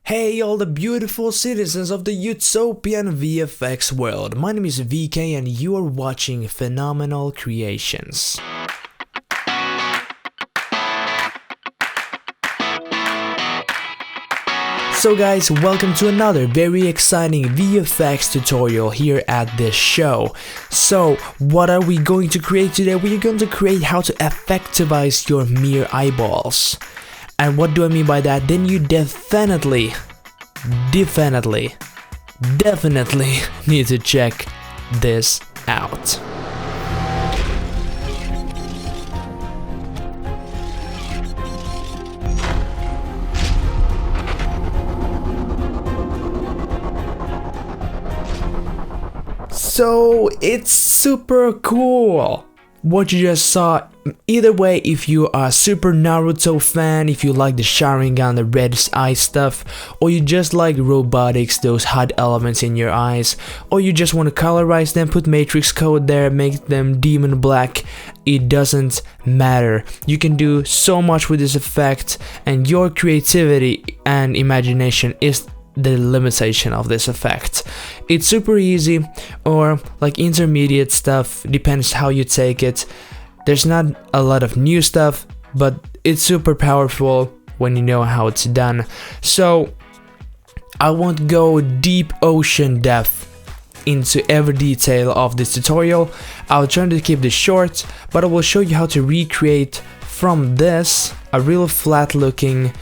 Hey all the beautiful citizens of the utopian VFX world, my name is VK and you are watching Phenomenal Creations. So guys, welcome to another very exciting VFX tutorial here at this show. So what are we going to create today? We are going to create how to effectivize your mere eyeballs. And what do I mean by that? Then you definitely need to check this out. So it's super cool what you just saw. Either way, if you are a super Naruto fan, if you like the Sharingan, the red eye stuff, or you just like robotics, those HUD elements in your eyes, or you just want to colorize them, put matrix code there, make them demon black, it doesn't matter. You can do so much with this effect, and your creativity and imagination is the limitation of this effect. It's super easy or like intermediate stuff, depends how you take it. There's not a lot of new stuff, but it's super powerful when you know how it's done. So I won't go deep ocean depth into every detail of this tutorial. I'll try to keep this short, but I will show you how to recreate from this a real flat looking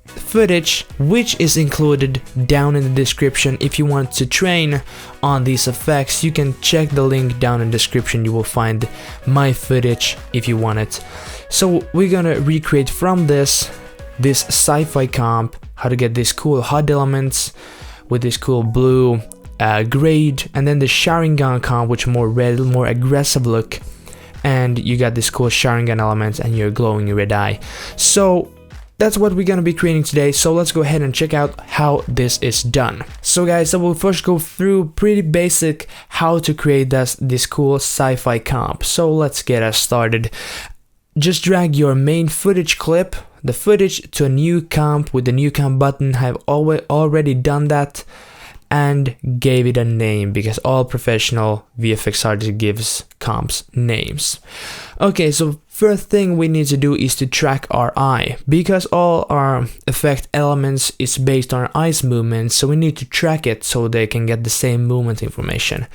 footage, which is included down in the description. If you want to train on these effects, you can check the link down in the description. You will find my footage if you want it. So we're gonna recreate from this sci-fi comp, how to get these cool HUD elements with this cool blue grade, and then the Sharingan comp, which more red, more aggressive look, and you got this cool Sharingan elements and your glowing red eye. So that's what we're gonna be creating today, so let's go ahead and check out how this is done. So guys, I will first go through pretty basic how to create this cool sci-fi comp. So let's get us started. Just drag your main footage clip, the footage, to a new comp with the new comp button. I've already done that and gave it a name because all professional VFX artists gives comps names. Okay, so first thing we need to do is to track our eye, because all our effect elements is based on our eyes movements, so we need to track it so they can get the same movement information.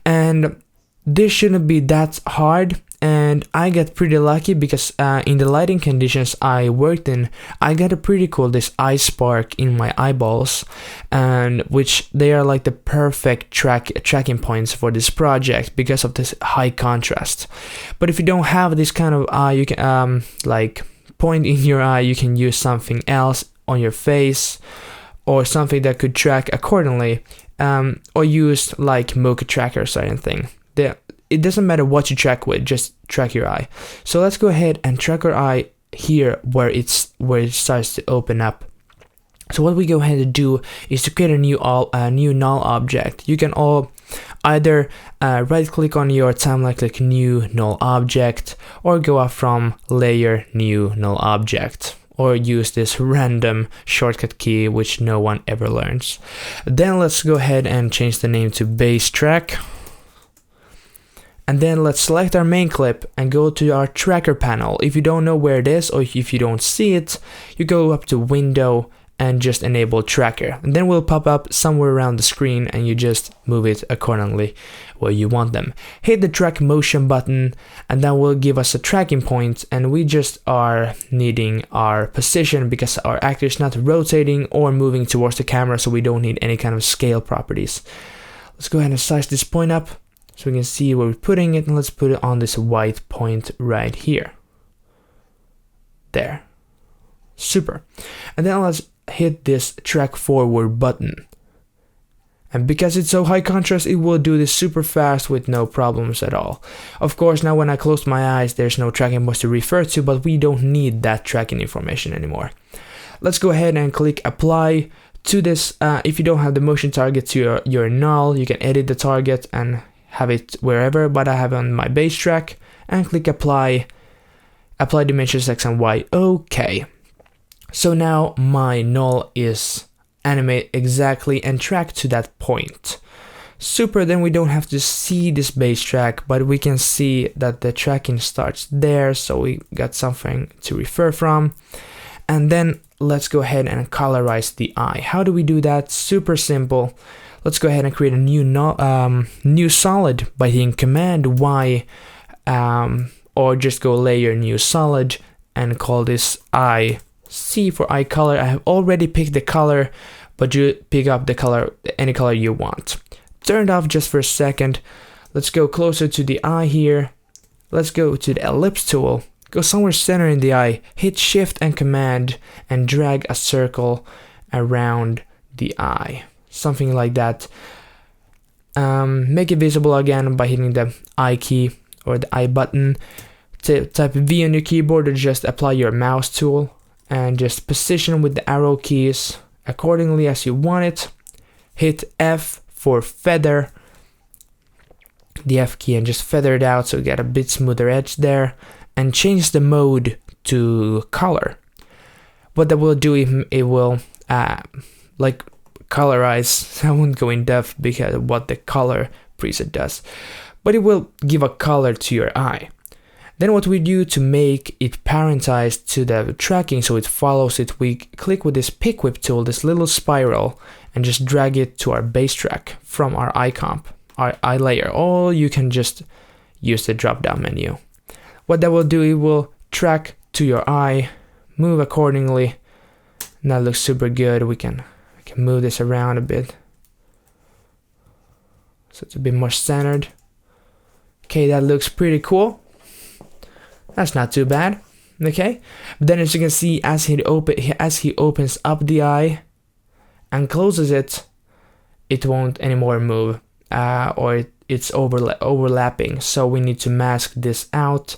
And this shouldn't be that hard, and I got pretty lucky because in the lighting conditions I worked in, I got a pretty cool this eye spark in my eyeballs, and which they are like the perfect tracking points for this project because of this high contrast. But if you don't have this kind of eye, you can like point in your eye, you can use something else on your face or something that could track accordingly, or use like Mocha trackers or anything. It doesn't matter what you track with, just track your eye. So let's go ahead and track our eye here where it starts to open up. So what we go ahead and do is to create a new null object. You can either right click on your timeline, click new null object, or go up from layer new null object, or use this random shortcut key which no one ever learns. Then let's go ahead and change the name to base track. And then let's select our main clip and go to our tracker panel. If you don't know where it is, or if you don't see it, you go up to window and just enable tracker. And then we'll pop up somewhere around the screen and you just move it accordingly where you want them. Hit the track motion button and that will give us a tracking point, and we just are needing our position because our actor is not rotating or moving towards the camera, so we don't need any kind of scale properties. Let's go ahead and size this point up so we can see where we're putting it, and let's put it on this white point right here. There. Super. And then let's hit this track forward button. And because it's so high contrast, it will do this super fast with no problems at all. Of course, now when I close my eyes, there's no tracking points to refer to, but we don't need that tracking information anymore. Let's go ahead and click apply to this. If you don't have the motion target to your null, you can edit the target and have it wherever, but I have it on my base track, and click apply dimensions X and Y. Okay. So now my null is animate exactly and track to that point. Super, then we don't have to see this base track, but we can see that the tracking starts there, so we got something to refer from. And then let's go ahead and colorize the eye. How do we do that? Super simple. Let's go ahead and create a new solid by hitting Command Y, or just go layer new solid and call this eye C for eye color. I have already picked the color, but you pick up the color, any color you want. Turn it off just for a second. Let's go closer to the eye here. Let's go to the ellipse tool. Go somewhere center in the eye. Hit Shift and Command and drag a circle around the eye. Something like that. Make it visible again by hitting the I key or the I button. Type V on your keyboard or just apply your mouse tool and just position with the arrow keys accordingly as you want it. Hit F for feather, the F key, and just feather it out so you get a bit smoother edge there, and change the mode to color. What that will do, it will like colorize. I won't go in depth because of what the color preset does, but it will give a color to your eye. Then what we do to make it parentized to the tracking so it follows it, we click with this pick whip tool, this little spiral, and just drag it to our base track from our eye comp, our eye layer, or you can just use the drop down menu. What that will do, it will track to your eye, move accordingly, and that looks super good. We can move this around a bit so it's a bit more centered. Okay, that looks pretty cool. That's not too bad. Okay, but then as you can see, as he opens up the eye and closes it, it won't anymore move, or it's overlapping. So we need to mask this out.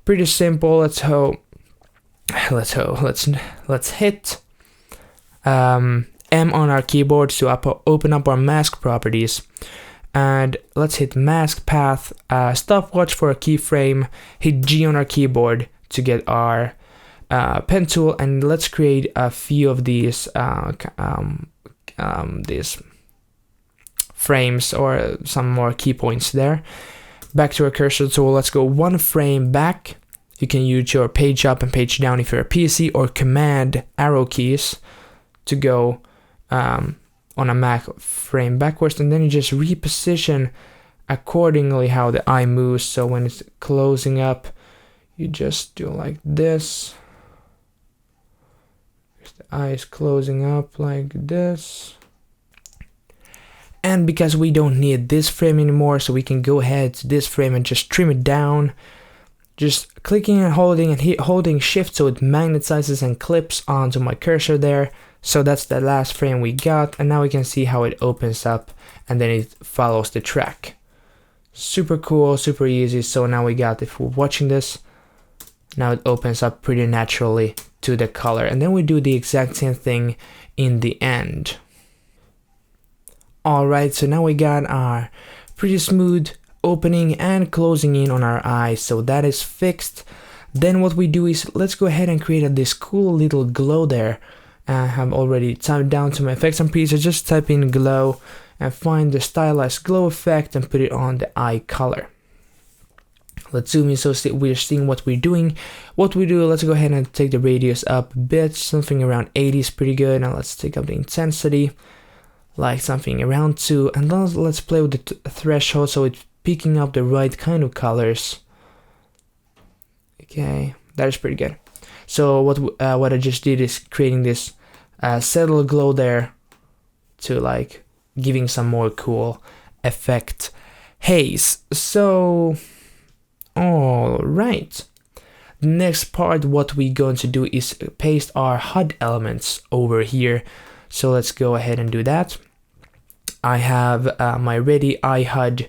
Pretty simple. Let's hit M on our keyboard to open up our mask properties. And let's hit mask path, stopwatch for a keyframe, hit G on our keyboard to get our pen tool, and let's create a few of these frames or some more key points there. Back to our cursor tool, let's go one frame back. You can use your page up and page down if you're a PC, or command arrow keys to go on a Mac frame backwards, and then you just reposition accordingly how the eye moves. So when it's closing up, you just do like this. The eye is closing up like this. And because we don't need this frame anymore, so we can go ahead to this frame and just trim it down. Just clicking and holding shift so it magnetizes and clips onto my cursor there. So that's the last frame we got, and now we can see how it opens up and then it follows the track. Super cool, super easy. So now we got, if we're watching this, now it opens up pretty naturally to the color, and then we do the exact same thing in the end. Alright, so now we got our pretty smooth opening and closing in on our eyes, so that is fixed. Then what we do is, let's go ahead and create this cool little glow there. I have already typed down to my effects and presets, just type in glow and find the stylized glow effect and put it on the eye color. Let's zoom in so we're seeing what we're doing. What we do, let's go ahead and take the radius up a bit, something around 80 is pretty good. Now let's take up the intensity, like something around 2, and then let's play with the threshold so it's picking up the right kind of colors. Okay, that is pretty good. So what I just did is creating this subtle glow there to like giving some more cool effect haze. So all right, the next part what we're going to do is paste our HUD elements over here. So let's go ahead and do that. I have my ready iHUD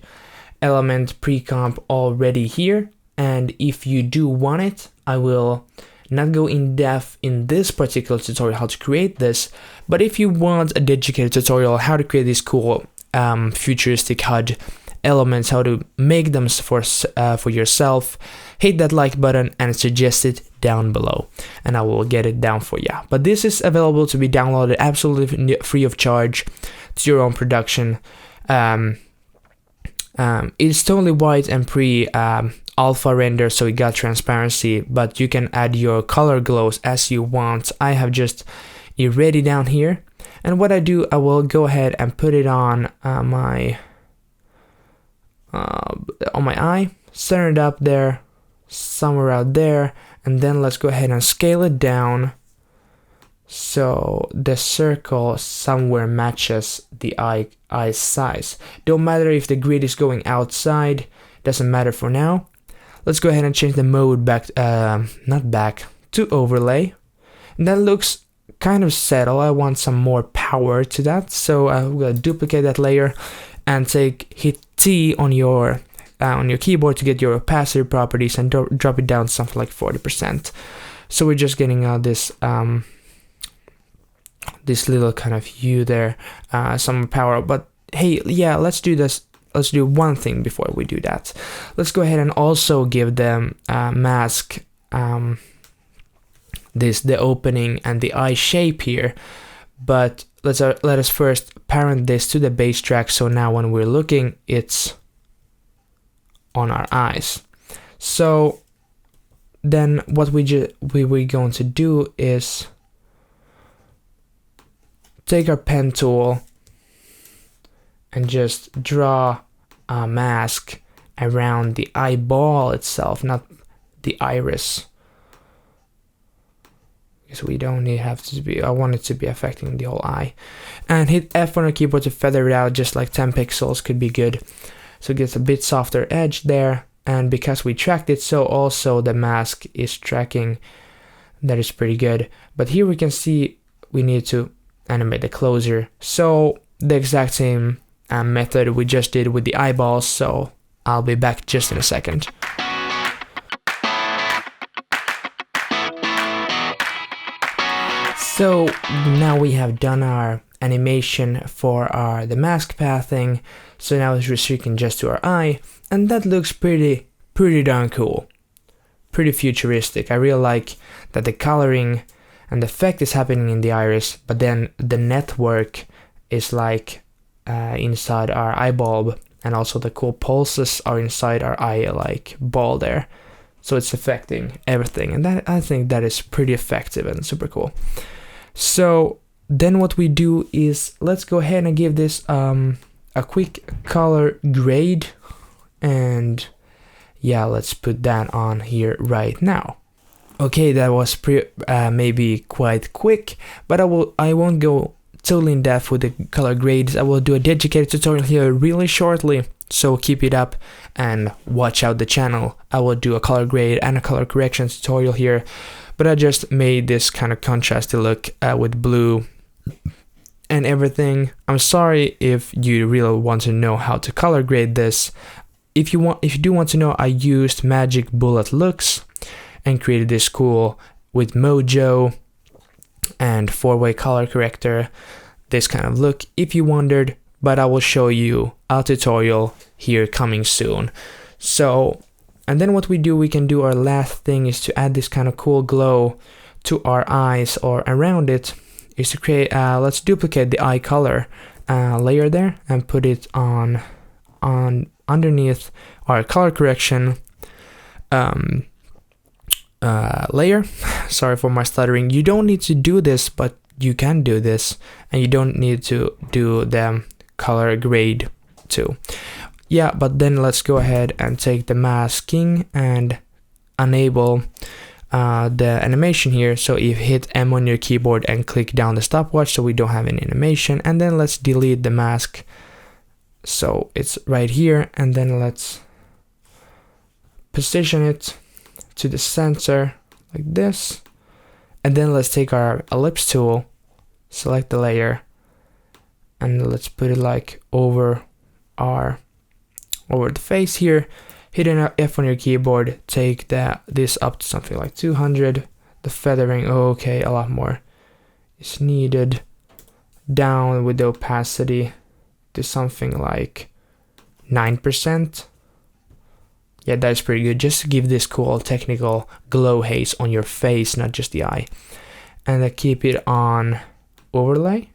element pre-comp already here, and if you do want it, I will not go in depth in this particular tutorial how to create this, but if you want a dedicated tutorial how to create this cool futuristic HUD elements, how to make them for yourself, hit that like button and suggest it down below, and I will get it down for you. But this is available to be downloaded absolutely free of charge to your own production. It's totally white and alpha render, so it got transparency, but you can add your color glows as you want. I have just it ready down here, and what I do, I will go ahead and put it on my eye, center it up there, somewhere out there, and then let's go ahead and scale it down so the circle somewhere matches the eye size. Don't matter if the grid is going outside, doesn't matter for now. Let's go ahead and change the mode back, not back, to overlay. And that looks kind of settled. I want some more power to that, so I'm gonna duplicate that layer and hit T on your keyboard to get your opacity properties and drop it down something like 40%. So we're just getting this this little kind of hue there, some power. But hey, yeah, let's do this. Let's do one thing before we do that. Let's go ahead and also give them mask the opening and the eye shape here. But let us first parent this to the base track, so now when we're looking, it's on our eyes. So then what we're going to do is take our pen tool and just draw a mask around the eyeball itself, not the iris, because we don't have to be, I want it to be affecting the whole eye. And hit F on our keyboard to feather it out, just like 10 pixels could be good. So it gets a bit softer edge there, and because we tracked it, so also the mask is tracking. That is pretty good. But here we can see we need to animate the closer. So the exact same method we just did with the eyeballs, so I'll be back just in a second. So now we have done our animation for the mask pathing, so now it's restricting just to our eye, and that looks pretty darn cool, pretty futuristic. I really like that the coloring and the effect is happening in the iris, but then the network is like inside our eye bulb, and also the cool pulses are inside our eye like ball there, so it's affecting everything, and that, I think that is pretty effective and super cool. So then what we do is let's go ahead and give this a quick color grade, and yeah, let's put that on here right now. Okay, that was maybe quite quick, but I won't go totally in depth with the color grades. I will do a dedicated tutorial here really shortly, so keep it up and watch out the channel. I will do a color grade and a color correction tutorial here, but I just made this kind of contrasty look with blue and everything. I'm sorry if you really want to know how to color grade this. If you do want to know, I used Magic Bullet Looks and created this cool with Mojo and 4-way color corrector, this kind of look if you wondered, but I will show you a tutorial here coming soon. So, and then what we do, we can do our last thing is to add this kind of cool glow to our eyes or around it, is to create, let's duplicate the eye color layer there and put it on underneath our color correction layer. Sorry for my stuttering. You don't need to do this, but you can do this, and you don't need to do the color grade too. Yeah, but then let's go ahead and take the masking and enable the animation here. So you hit M on your keyboard and click down the stopwatch so we don't have any animation, and then let's delete the mask so it's right here, and then let's position it to the center like this, and then let's take our ellipse tool, select the layer, and let's put it like over the face here. Hit an F on your keyboard, take this up to something like 200. The feathering, okay, a lot more is needed. Down with the opacity to something like 9%. Yeah, that's pretty good. Just to give this cool technical glow haze on your face, not just the eye. And I keep it on overlay.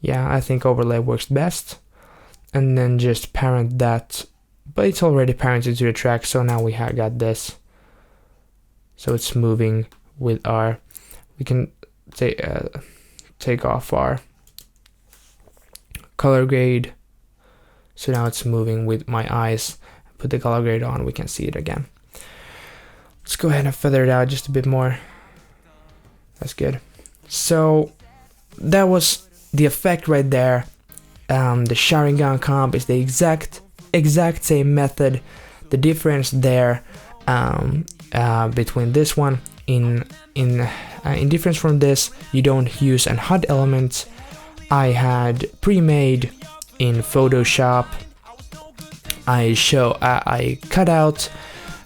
Yeah, I think overlay works best. And then just parent that, but it's already parented to the track, so now we got this. So it's moving with our, we can take off our color grade. So now it's moving with my eyes. Put the color grade on, we can see it again. Let's go ahead and feather it out just a bit more. That's good. So that was the effect right there. The Sharingan comp is the exact same method. The difference there between this one, in difference from this, you don't use an HUD element. I had pre-made in Photoshop. I cut out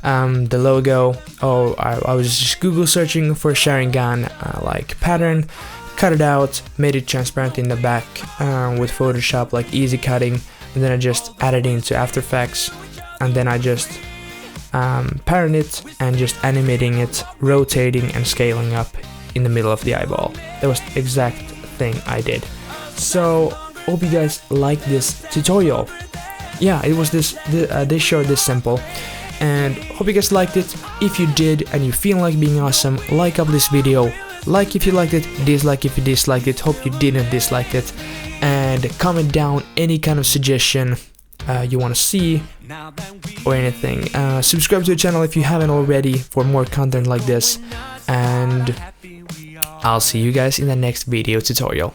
the logo. I was just Google searching for Sharingan like pattern, cut it out, made it transparent in the back with Photoshop, like easy cutting, and then I just added it into After Effects, and then I just parent it and just animating it, rotating and scaling up in the middle of the eyeball. That was the exact thing I did. So hope you guys like this tutorial. Yeah, it was this short, this simple, and hope you guys liked it. If you did and you feel like being awesome, like up this video, like if you liked it, dislike if you disliked it, hope you didn't dislike it, and comment down any kind of suggestion you want to see or anything. Subscribe to the channel if you haven't already for more content like this, and I'll see you guys in the next video tutorial.